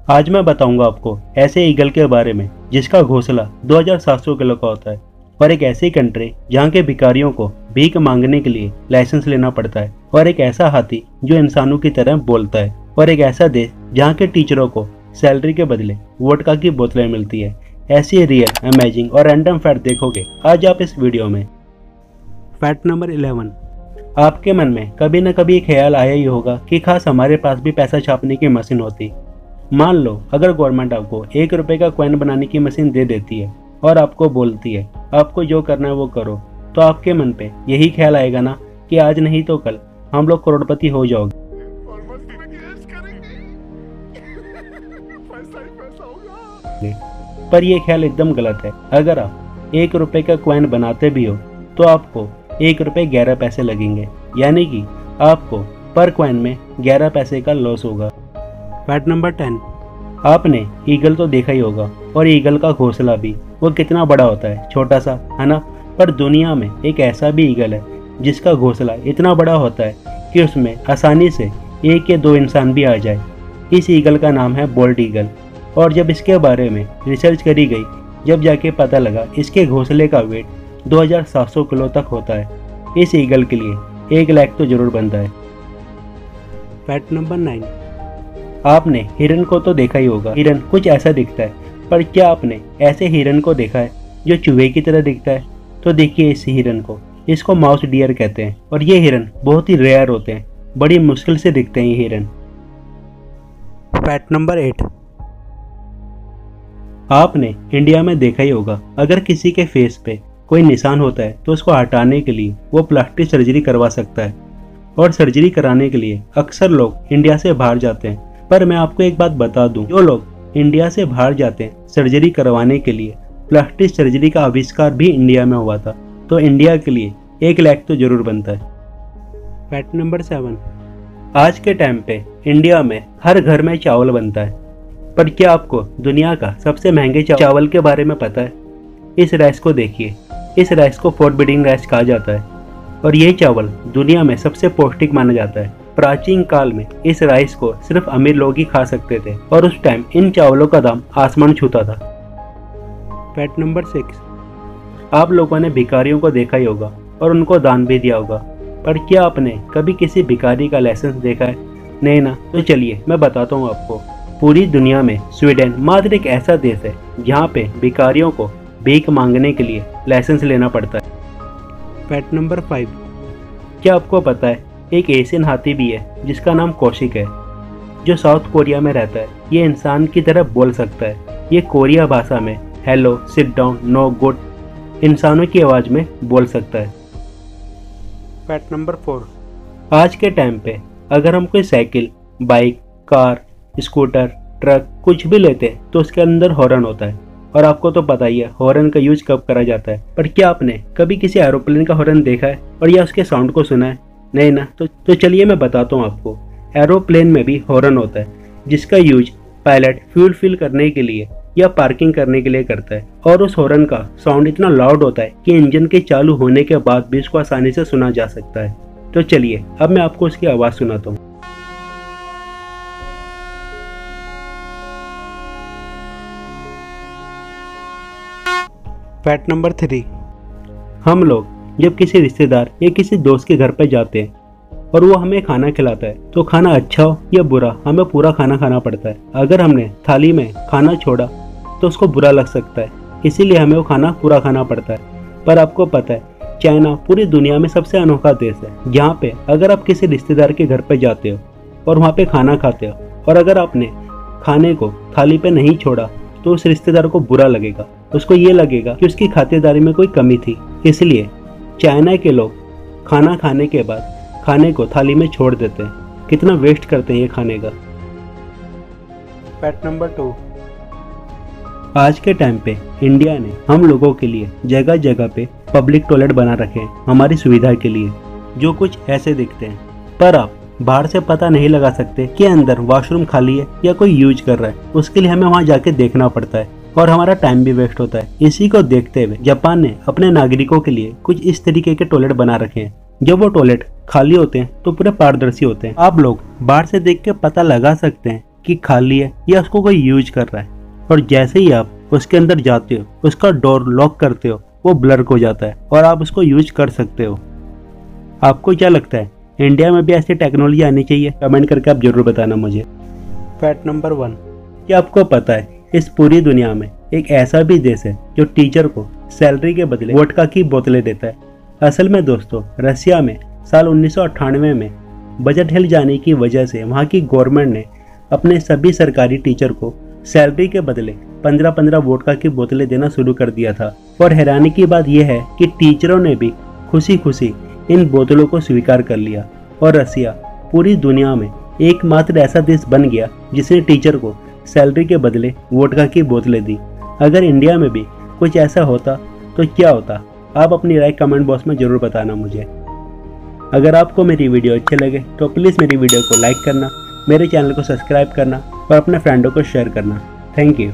आज मैं बताऊंगा आपको ऐसे ईगल के बारे में जिसका घोंसला 2700 किलो का होता है और एक ऐसी कंट्री जहां के भिखारियों को भीख मांगने के लिए लाइसेंस लेना पड़ता है और एक ऐसा हाथी जो इंसानों की तरह बोलता है और एक ऐसा देश जहां के टीचरों को सैलरी के बदले वोडका की बोतलें मिलती है। ऐसी रियल, अमेजिंग और रैंडम फैक्ट देखोगे आज आप इस वीडियो में। Fact number 11। आपके मन में कभी न कभी ख्याल आया ही होगा कि खास हमारे पास भी पैसा छापने की मशीन होती। मान लो अगर गवर्नमेंट आपको 1 रुपए का कॉइन बनाने की मशीन दे देती है और आपको बोलती है आपको जो करना है वो करो, तो आपके मन पे यही ख्याल आएगा ना कि आज नहीं तो कल हम लोग करोड़पति हो जाओगे। पर यह ख्याल एकदम गलत है। अगर आप 1 रुपए का कॉइन बनाते भी हो तो आपको 1 रुपए 11 पैसे लगेंगे, यानी कि आपको पर कॉइन में 11 पैसे का लॉस होगा। Fact number 10। आपने ईगल तो देखा ही होगा और ईगल का घोंसला भी, वो कितना बड़ा होता है, छोटा सा है ना। पर दुनिया में एक ऐसा भी ईगल है जिसका घोंसला इतना बड़ा होता है कि उसमें आसानी से 1 या 2 इंसान भी आ जाए। इस ईगल का नाम है बोल्ट ईगल और जब इसके बारे में रिसर्च करी गई, जब जाके पता लगा इसके घोंसले का वेट 2700 किलो तक होता है। इस ईगल के लिए 1 लाख तो जरूर बनता है। Fact number 9। आपने हिरन को तो देखा ही होगा। हिरन कुछ ऐसा दिखता है, पर क्या आपने ऐसे हिरन को देखा है जो चूहे की तरह दिखता है? तो देखिए इस हिरन को, इसको माउस डियर कहते हैं और ये हिरन बहुत ही रेयर होते हैं, बड़ी मुश्किल से दिखते हैं ये हिरन। Fact number 8। आपने इंडिया में देखा ही होगा अगर किसी के फेस पे कोई निशान होता है तो उसको हटाने के लिए वो प्लास्टिक सर्जरी करवा सकता है और सर्जरी कराने के लिए अक्सर लोग इंडिया से बाहर जाते हैं। पर मैं आपको एक बात बता दूं, जो लोग इंडिया से बाहर जाते हैं सर्जरी करवाने के लिए, प्लास्टिक सर्जरी का आविष्कार भी इंडिया में हुआ था, तो इंडिया के लिए 1 लाख तो जरूर बनता है। Fact number 7। आज के टाइम पे इंडिया में हर घर में चावल बनता है, पर क्या आपको दुनिया का सबसे महंगे चावल के बारे में पता है? इस राइस को देखिए, इस राइस को फॉरबिडन राइस कहा जाता है और ये चावल दुनिया में सबसे पौष्टिक माना जाता है। प्राचीन काल में इस राइस को सिर्फ अमीर लोग ही खा सकते थे और उस टाइम इन चावलों का दाम आसमान छूता था। Fact number 6। आप लोगों ने भिखारियों को देखा ही होगा और उनको दान भी दिया होगा, पर क्या आपने कभी किसी भिखारी का लाइसेंस देखा है? नहीं ना। तो चलिए मैं बताता हूँ आपको। पूरी दुनिया में स्वीडन मात्र एक ऐसा देश है जहाँ पे भिखारियों को भीख मांगने के लिए लाइसेंस लेना पड़ता है। Fact number 5। क्या आपको पता है एक एशियन हाथी भी है जिसका नाम कौशिक है, जो साउथ कोरिया में रहता है। ये इंसान की तरह बोल सकता है। ये कोरिया भाषा में hello, sit down, no, good इंसानों की आवाज़ में बोल सकता है। Fact number 4। आज के टाइम पे अगर हम कोई cycle, bike, car, scooter, truck कुछ भी लेते हैं तो उसके अंदर हॉर्न होता है और आपको तो पता ही है हॉर्न का यूज कब करा जाता है। पर क्या आपने कभी किसी एरोप्लेन का हॉर्न देखा है और या उसके साउंड को सुना है? नहीं ना। तो चलिए मैं बताता हूँ आपको। एरोप्लेन में भी हॉर्न होता है जिसका यूज पायलट फ्यूल फिल करने के लिए या पार्किंग करने के लिए करता है और उस हॉर्न का साउंड इतना लाउड होता है कि इंजन के चालू होने के बाद भी उसको आसानी से सुना जा सकता है। तो चलिए अब मैं आपको उसकी आवाज़ सुनाता हूँ। Fact number 3। हम लोग जब किसी रिश्तेदार या किसी दोस्त के घर पर जाते हैं और वो हमें खाना खिलाता है तो खाना अच्छा हो या बुरा हमें पूरा खाना खाना पड़ता है। अगर हमने थाली में खाना छोड़ा तो उसको बुरा लग सकता है, इसीलिए हमें वो खाना पूरा खाना पड़ता है। पर आपको पता है चाइना पूरी दुनिया में सबसे अनोखा देश है जहाँ पे अगर आप किसी रिश्तेदार के घर पर जाते हो और वहाँ पे खाना खाते हो और अगर आपने खाने को थाली पे नहीं छोड़ा तो उस रिश्तेदार को बुरा लगेगा। उसको ये लगेगा कि उसकी खातिरदारी में कोई कमी थी। इसलिए चाइना के लोग खाना खाने के बाद खाने को थाली में छोड़ देते हैं। कितना वेस्ट करते हैं ये खाने का। Fact number 2। आज के टाइम पे इंडिया ने हम लोगों के लिए जगह जगह पे पब्लिक टॉयलेट बना रखे हैं हमारी सुविधा के लिए, जो कुछ ऐसे दिखते हैं। पर आप बाहर से पता नहीं लगा सकते कि अंदर वॉशरूम खाली है या कोई यूज कर रहा है। उसके लिए हमें वहाँ जाके देखना पड़ता है और हमारा टाइम भी वेस्ट होता है। इसी को देखते हुए जापान ने अपने नागरिकों के लिए कुछ इस तरीके के टॉयलेट बना रखे हैं। जब वो टॉयलेट खाली होते हैं तो पूरे पारदर्शी होते हैं। आप लोग बाहर से देख के पता लगा सकते हैं कि खाली है या उसको कोई यूज कर रहा है, और जैसे ही आप उसके अंदर जाते हो, उसका डोर लॉक करते हो, वो ब्लर हो जाता है और आप उसको यूज कर सकते हो। आपको क्या लगता है, इंडिया में भी ऐसी टेक्नोलॉजी आनी चाहिए? कमेंट करके आप जरूर बताना मुझे। फैक्ट नंबर 1, क्या आपको पता है इस पूरी दुनिया में एक ऐसा भी देश है जो टीचर को सैलरी के बदले वोडका की बोतलें देता है? असल में दोस्तों, रसिया में साल 1998 में बजट हिल जाने की वजह से वहाँ की गवर्नमेंट ने अपने सभी सरकारी टीचर को सैलरी के बदले 15-15 वोडका की बोतलें देना शुरू कर दिया था। और हैरानी की बात यह है कि टीचरों ने भी खुशी खुशी इन बोतलों को स्वीकार कर लिया, और रसिया पूरी दुनिया में एकमात्र ऐसा देश बन गया जिसने टीचर को सैलरी के बदले वोडका की बोतलें दी। अगर इंडिया में भी कुछ ऐसा होता तो क्या होता? आप अपनी राय कमेंट बॉक्स में जरूर बताना मुझे। अगर आपको मेरी वीडियो अच्छी लगे तो प्लीज़ मेरी वीडियो को लाइक करना, मेरे चैनल को सब्सक्राइब करना और अपने फ्रेंडों को शेयर करना। Thank you.